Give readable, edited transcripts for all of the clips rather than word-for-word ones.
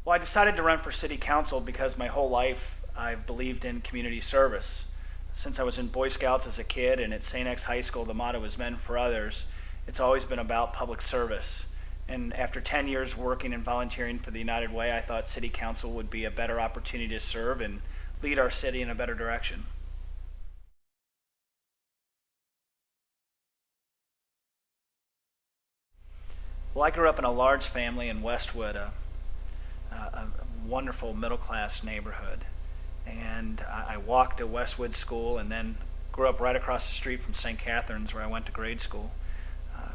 Well, I decided to run for city council because my whole life I've believed in community service. Since I was in Boy Scouts as a kid and at St. X High School, the motto is Men for Others. It's always been about public service. And after 10 years working and volunteering for the United Way, I thought city council would be a better opportunity to serve and lead our city in a better direction. Well, I grew up in a large family in Westwood, a wonderful middle class neighborhood. And I walked to Westwood School and then grew up right across the street from St. Catherine's where I went to grade school. Uh,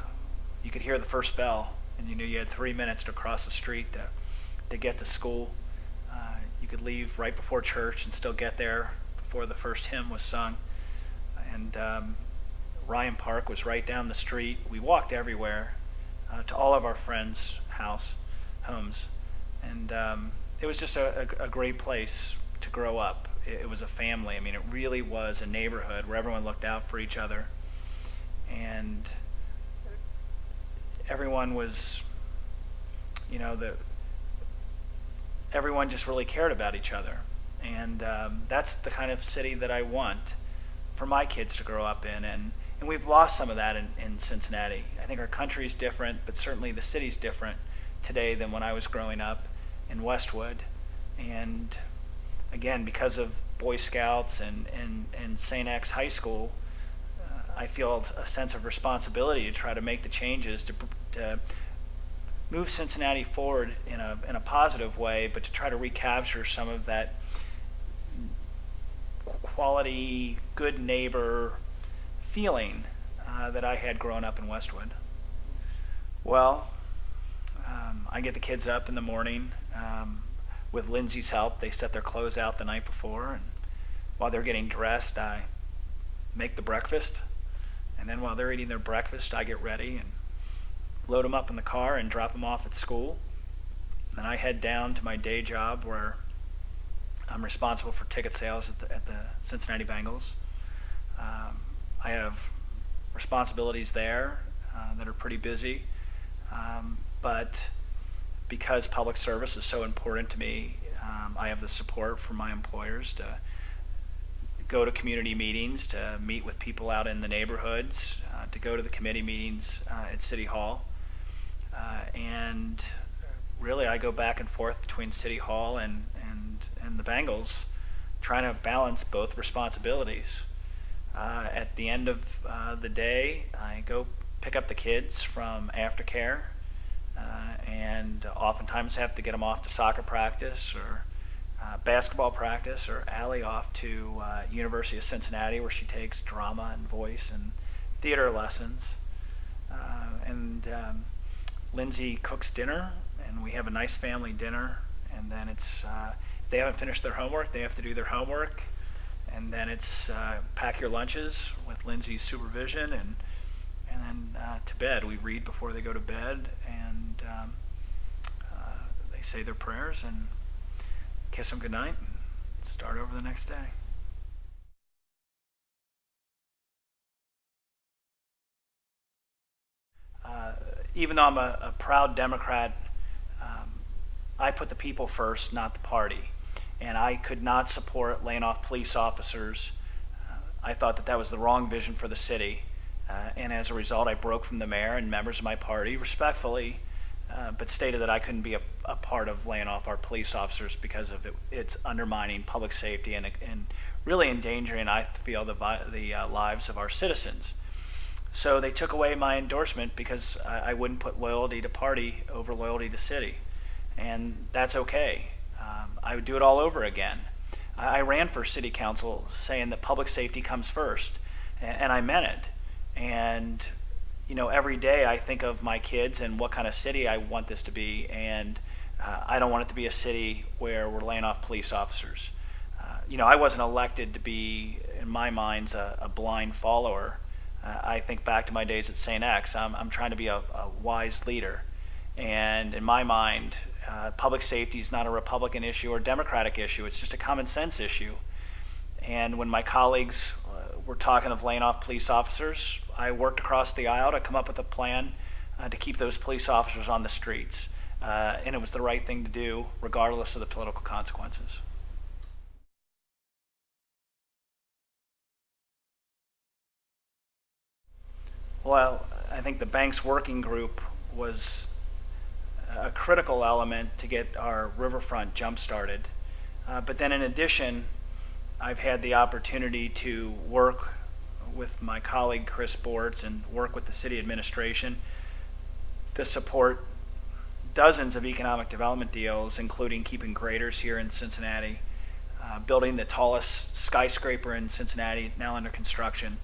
you could hear the first bell and you knew you had 3 minutes to cross the street to get to school. You could leave right before church and still get there before the first hymn was sung. And Ryan Park was right down the street. We walked everywhere to all of our friends' homes. And it was just a great place to grow up. It was a family. I mean, it really was a neighborhood where everyone looked out for each other, and everyone was, you know, everyone just really cared about each other, and that's the kind of city that I want for my kids to grow up in, and we've lost some of that in Cincinnati. I think our country's different, but certainly the city's different today than when I was growing up in Westwood, and again, because of Boy Scouts and St. X High School, I feel a sense of responsibility to try to make the changes to move Cincinnati forward in a positive way, but to try to recapture some of that quality, good neighbor feeling that I had growing up in Westwood. Well, I get the kids up in the morning. With Lindsay's help, they set their clothes out the night before, and while they're getting dressed, I make the breakfast, and then while they're eating their breakfast, I get ready and load them up in the car and drop them off at school. Then I head down to my day job where I'm responsible for ticket sales at the Cincinnati Bengals. I have responsibilities there that are pretty busy, but because public service is so important to me, I have the support from my employers to go to community meetings, to meet with people out in the neighborhoods, to go to the committee meetings at City Hall. And really I go back and forth between City Hall and the Bengals, trying to balance both responsibilities. At the end of the day, I go pick up the kids from aftercare, and oftentimes have to get them off to soccer practice or basketball practice, or Allie off to University of Cincinnati where she takes drama and voice and theater lessons. And Lindsay cooks dinner, and we have a nice family dinner, and then it's if they haven't finished their homework, they have to do their homework, and then it's pack your lunches with Lindsay's supervision, and then to bed. We read before they go to bed, and they say their prayers and kiss them goodnight and start over the next day. Even though I'm a proud Democrat, I put the people first, not the party. And I could not support laying off police officers. I thought that was the wrong vision for the city. And as a result, I broke from the mayor and members of my party respectfully, but stated that I couldn't be a part of laying off our police officers because of it's undermining public safety and really endangering, I feel, the lives of our citizens. So they took away my endorsement because I wouldn't put loyalty to party over loyalty to city. And that's okay. I would do it all over again. I ran for city council saying that public safety comes first, and I meant it. And every day I think of my kids and what kind of city I want this to be, and I don't want it to be a city where we're laying off police officers. I wasn't elected to be, in my mind, a blind follower. I think back to my days at St. X. I'm trying to be a wise leader, and in my mind, public safety is not a Republican issue or Democratic issue. It's just a common sense issue. And when my colleagues were talking of laying off police officers, I worked across the aisle to come up with a plan to keep those police officers on the streets. and it was the right thing to do, regardless of the political consequences. Well, I think the bank's working group was a critical element to get our riverfront jump started. But then, in addition, I've had the opportunity to work with my colleague Chris Bortz and work with the city administration to support dozens of economic development deals, including keeping graders here in Cincinnati, building the tallest skyscraper in Cincinnati, now under construction,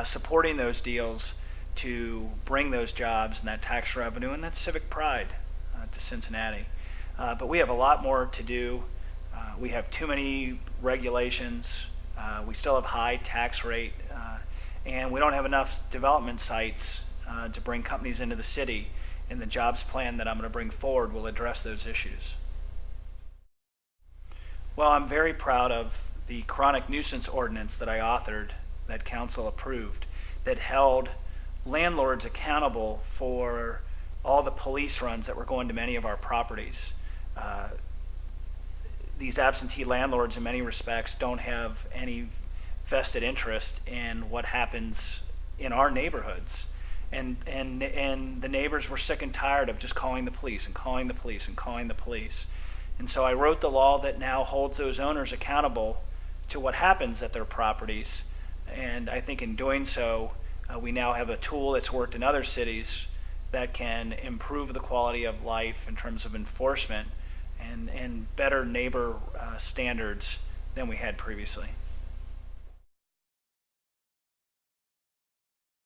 supporting those deals to bring those jobs and that tax revenue and that civic pride to Cincinnati. But we have a lot more to do. We have too many regulations. We still have high tax rate, and we don't have enough development sites to bring companies into the city. And the jobs plan that I'm going to bring forward will address those issues. Well, I'm very proud of the chronic nuisance ordinance that I authored, that council approved, that held landlords accountable for all the police runs that were going to many of our properties. These absentee landlords, in many respects, don't have any vested interest in what happens in our neighborhoods. And the neighbors were sick and tired of just calling the police and calling the police and calling the police. And so I wrote the law that now holds those owners accountable to what happens at their properties. And I think in doing so, we now have a tool that's worked in other cities that can improve the quality of life in terms of enforcement and better neighbor standards than we had previously.